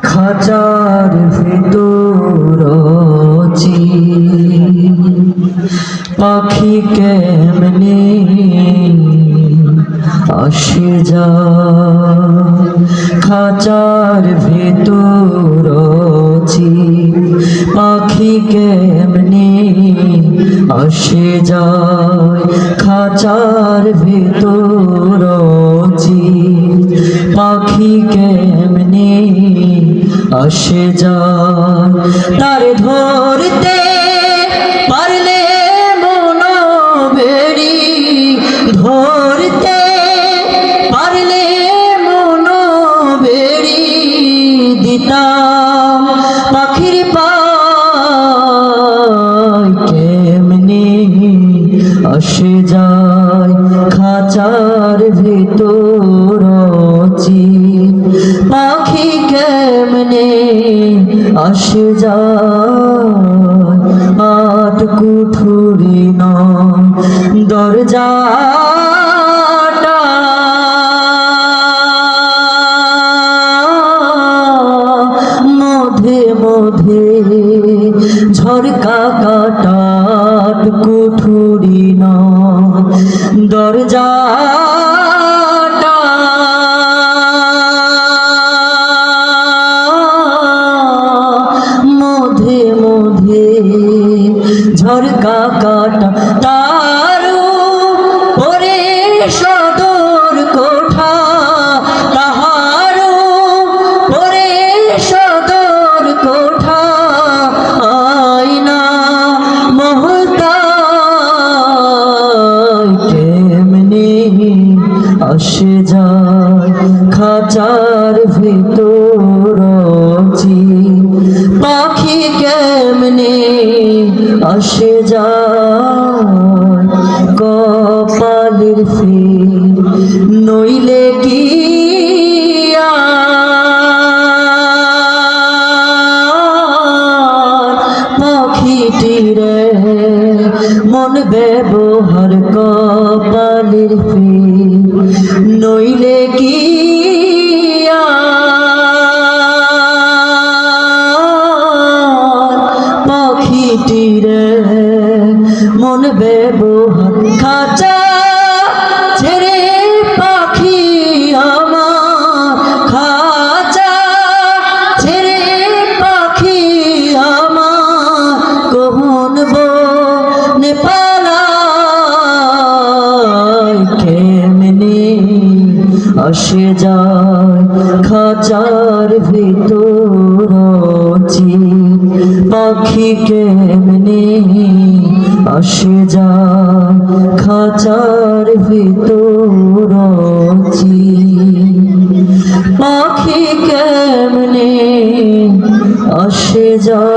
খাঁচার ভিতর পাখি কেমনে আসে যায়, খাঁচার ভিতর পাখি কেমনে আসে যায়, খাঁচার ভিতর পাখি কেমনে আসে যায়, তার ধরতে পারলে মন বেড়ি, ধরতে পারলে মন বেড়ি দিতাম পাখির পায়, কেমনে আসে যায় খাঁচার ভিতর পাখি কেমনে আসে যায়, আট কুঠুরি নয় দরজাটা, মধ্যে মধ্যে ঝরকা কাটা, আট কুঠুরি নয় দরজা ঝরকা কাটা, তার পরে সদর কোঠা, তাহার পরে সদর কোঠা, আয়না মহতায় কেমনে আসে যায় খাঁচার ভিতর পাখি কেমনে আসে যায়, কপালের ফির নইলে কি পাখিটিরে মন ব্যবহার, কপালের ফির নইলে কি পাখিটিরে মন ব্যবহার, খাঁচা ছেড়ে পাখি আমার, খাঁচা ছেড়ে পাখি আমার, কখন বনে পালায়, কেমনে আসে যায় খাঁচার ভিতর পাখি কেমনে আসে যায় খাঁচার ভিতর পাখি কেমনে আসে যায়।